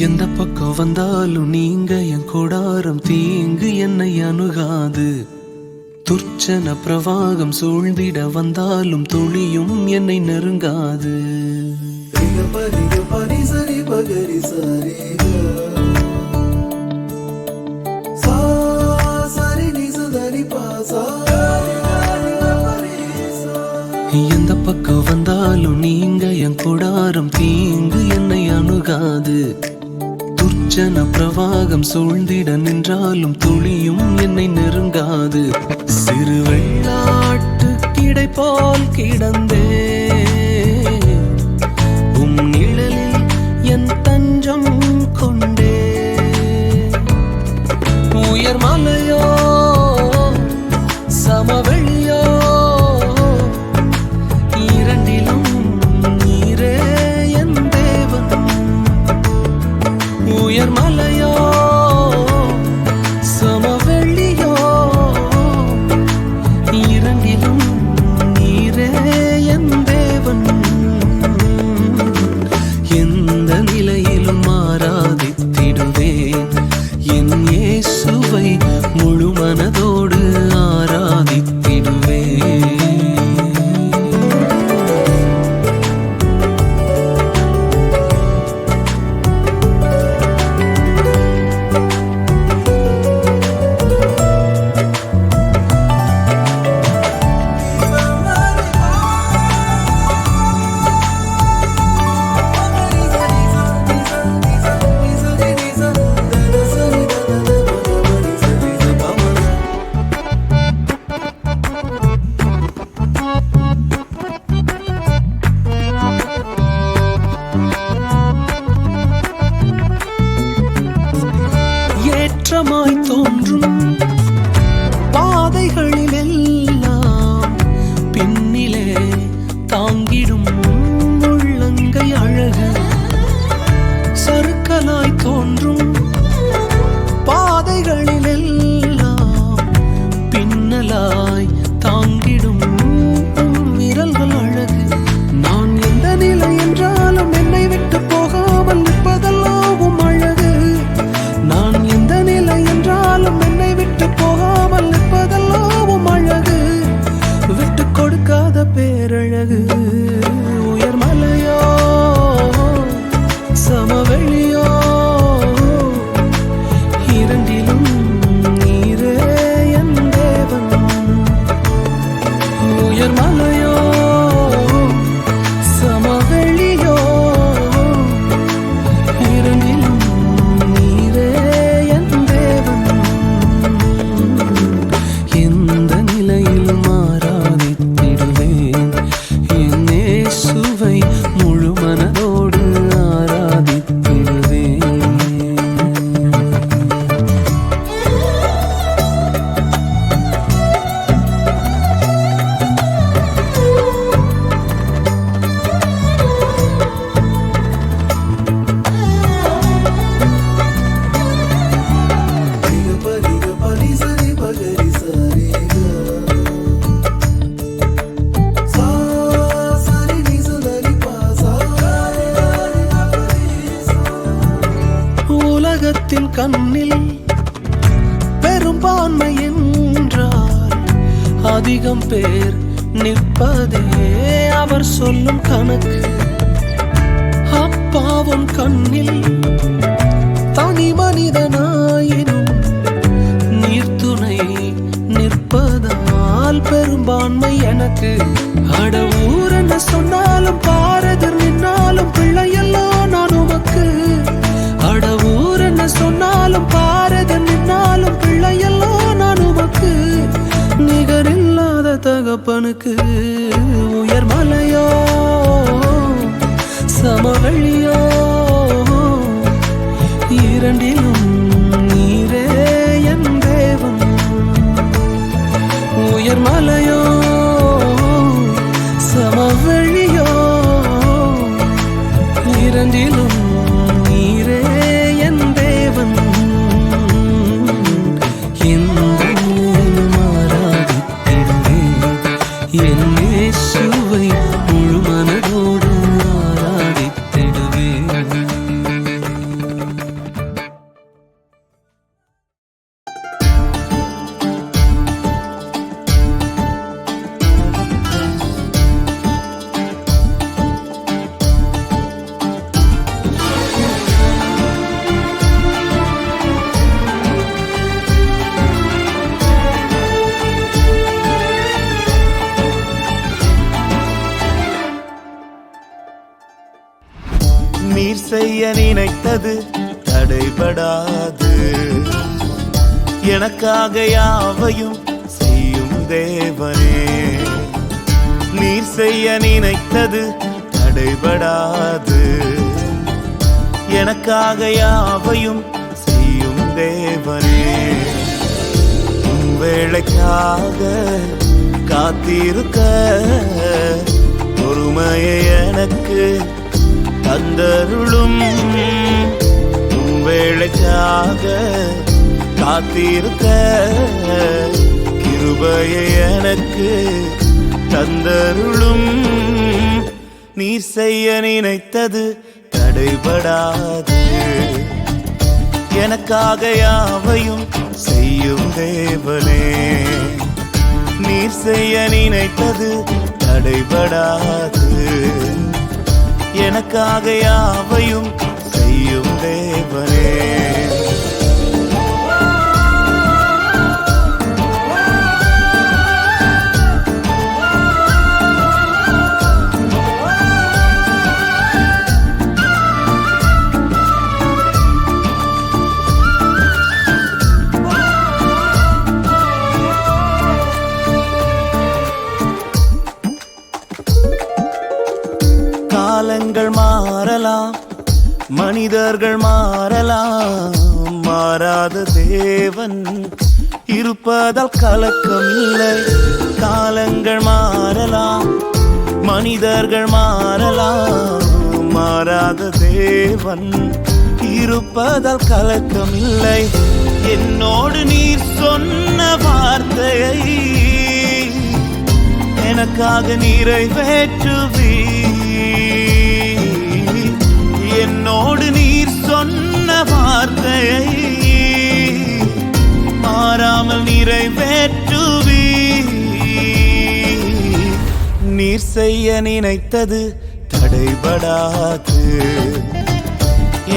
எந்த பக்கம் வந்தாலும் நீங்க என் கொடாரம் தீங்கு என்னை அணுகாது. துர்ச்சன பிரவாகம் சூழ்ந்திட வந்தாலும் துளியும் என்னை நெருங்காது. எந்த பக்கம் வந்தாலும் நீங்க என் கொடாரம் தீங்கு என்னை அணுகாது. துர்ச்சன பிரவாகம் சூழ்ந்திட நின்றாலும் துளியும் என்னை நெருங்காது. சிறு வெள்ளாட்டு கிடை போல் கிடந்தே உம் நிழலில் என் தஞ்சம் கொண்டே. உயர் மலையோ சமவெளியோ இரண்டிலும் நீரே என் தேவன். உயர் மலையோ சமவெளியோ இரண்டிலும் நீரே என் தேவன். எந்த நிலையிலும் ஆராதித்திடுவேன் என் இயேசுவை முழு மனதோடு ஆராதித்திடுவேன். ஏற்றமாய் தோன்றும் பாதைகளில் எல்லாம் பின்னிலே தாங்கிடும் உள்ளங்கை அழகு. சறுக்கலாய் தோன்றும் பாதைகளில் எல்லாம் பின்னலாய் தாங்கிடும் விரல்கள் அழகு. நான் எந்த நிலை என்றாலும் என்னை விட்டு போகாமல் நிற்பதெல்லாம் அழகு. நான் எந்த நிலை என்றாலும் என்னை விட்டு போகாமல் நிற்பதெல்லாம் அழகு. விட்டு கொடுக்காத பேரழகு. உயர் மலையோ சமவெளியோ இரண்டிலும் நீரே என் தேவன். உயர் மலையோ சமவெளியோ இரண்டிலும் நீரே என் தேவன். எந்த நிலையிலும் ஆராதித்திடுவேன் என் இயேசுவை முழு மனதோடு ஆராதித்திடுவேன். உலகத்தின் கண்ணில் பெரும்பான்மை என்றால் அதிகம் பேர் நிற்பதே அவர் சொல்லும் கணக்கு. அப்பாவும் கண்ணில் தனி மனிதனாயினும் நீர்த்துணை நிற்பதால் பெரும்பான்மை எனக்கு. அட ஊர் என்ன சொன்னாலும் பாரதர் நின்னாலும் பிள்ளையெல்லாம் நான் உமக்கு. அட ஊர் என்ன சொன்னாலும் பாரதர் நின்னாலும் பிள்ளையெல்லாம் நான் உமக்கு. நிகரில்லாத தகப்பனுக்கு. உயர் மலையோ சமவெளியோ இரண்டிலும் நீரே என் தேவன். உயர் மலையோ சமவெளியோ இரண்டிலும் நீரே என் தேவன். எந்த நிலையிலும் ஆராதித்திடுவேன் என் இயேசுவை முழு மனதோடு ஆராதித்திடுவேன். செய்ய நினைத்தது தடைபடாது. எனக்காக யாவையும் செய்யும் தேவனே. நீர் செய்ய நினைத்தது தடைபடாது. எனக்காக யாவையும் செய்யும் தேவனே. உம் வேளைக்காக காத்திருக்க பொறுமையை எனக்கு தந்தருளும். உம் வேளைக்காக காத்திருக்க கிருபையை எனக்கு தந்தருளும். நீர் செய்ய நினைத்தது தடைபடாது. எனக்காக யாவையும் செய்யும் தேவனே. நீர் செய்ய நினைத்தது தடைபடாது. எனக்காக யாவையும் செய்யும் தேவனே. காலங்கள் மாறலாம், மனிதர்கள் மாறலாம், மாறாத தேவன் இருப்பதால் கலக்கமில்லை. காலங்கள் மாறலாம், மனிதர்கள் மாறலாம், மாறாத தேவன் இருப்பதால் கலக்கமில்லை. என்னோடு நீர் சொன்ன வார்த்தையை எனக்காக நிறைவேற்றுவீர். என்னோடு நீர் சொன்ன வார்த்தையை மாறாமல் நிறைவேற்றுவீர். நீர் செய்ய நினைத்தது தடைபடாது.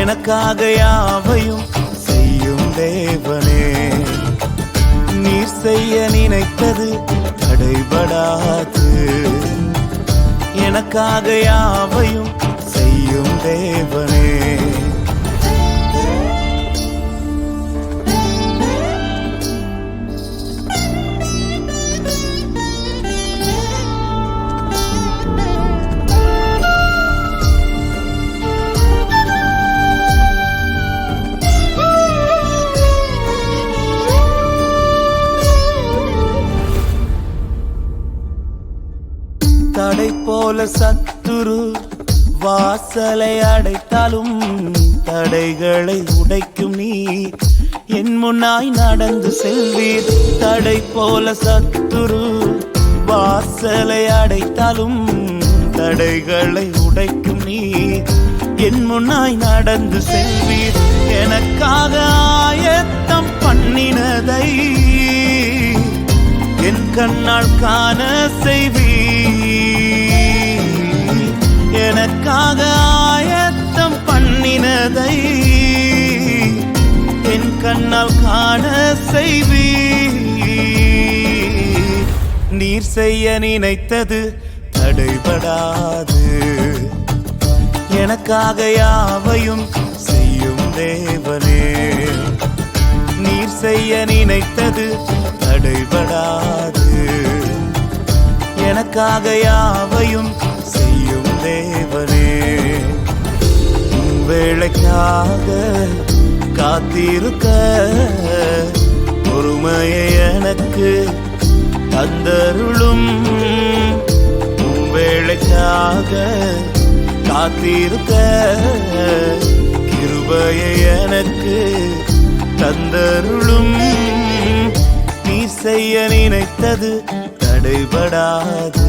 எனக்காக யாவையும் செய்யும் தேவனே. நீர் செய்ய நினைத்தது தடைபடாது. எனக்காக யாவையும் செய்யும் தேவனே. தடை போல சத்துரு வாசலை அடைத்தாலும் தடைகளை உடைக்கும் நீர் என் முன்னாய் நடந்து செல்வீர். தடை போல சத்துரு வாசலை அடைத்தாலும் தடைகளை உடைக்கும் நீர் என் முன்னாய் நடந்து செல்வீர். எனக்காக ஆயத்தம் பண்ணினதை என் கண்ணால் காண செய்வீர். எனக்காக ஆயத்தம் பண்ணினதை என் கண்ணால் காண செய்வீர். நீர் செய்ய நினைத்தது தடைபடாது. எனக்காக யாவையும் செய்யும் தேவனே. நீர் செய்ய நினைத்தது தடைபடாது. எனக்காக யாவையும் செய்யும் தேவனே. உம் வேளைக்காக காத்திருக்க பொறுமையை எனக்கு தந்தருளும். உம் வேளைக்காக காத்திருக்க கிருபையை எனக்கு தந்தருளும். நீர் செய்ய நினைத்தது தடைபடாது.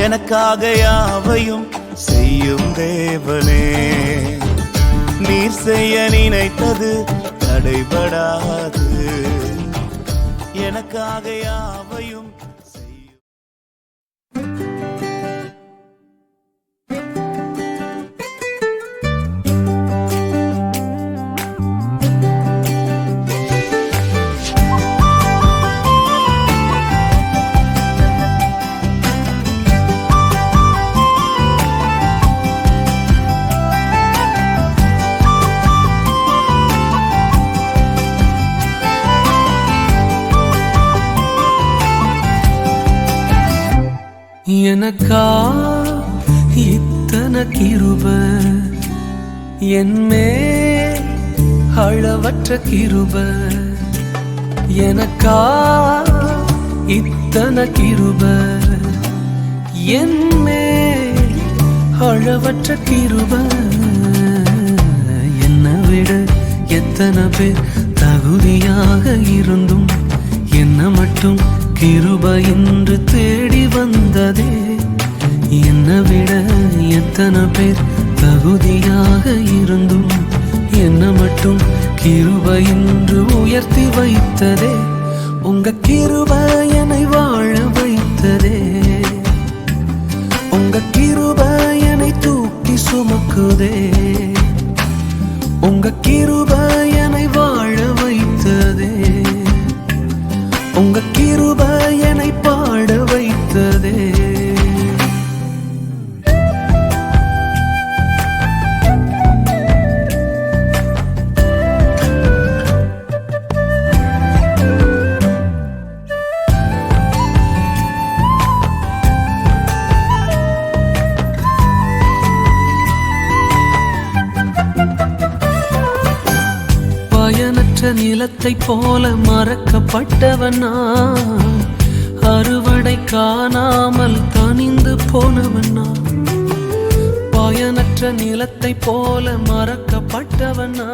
எனக்காக யாவையும் செய்யும் தேவனே. நீர் செய்ய நினைத்தது தடைபடாது. எனக்காக யாவையும் செய்யும். எனக்கா இத்தனை கிருப, என்மே அளவற்ற கிருப. எனக்கா இத்தனை கிருப, என்மே அளவற்ற கிருப. என்னை விட எத்தனை பேர் தகுதியாக இருந்தும் என்ன மட்டும் கிருப என்று தேடி வந்ததே. என்னை விட எத்தனை பேர் தகுதியாக இருந்தும் என்ன மட்டும் கிருப என்று உயர்த்தி வைத்ததே. உங்க கிருப என்னை வாழ வைத்ததே. உங்க கிருப என்னை தூக்கி சுமக்குதே. உங்க கிருப என்னை வாழ வைத்ததே. உங்க கிருப என்னை பாட வைத்ததே. பயனற்ற நிலத்தை போல மறக்கப்பட்டவனா, அறுவடை காணாமல் தனிந்து போனவனா. பயனற்ற நிலத்தை போல மறக்கப்பட்டவனா,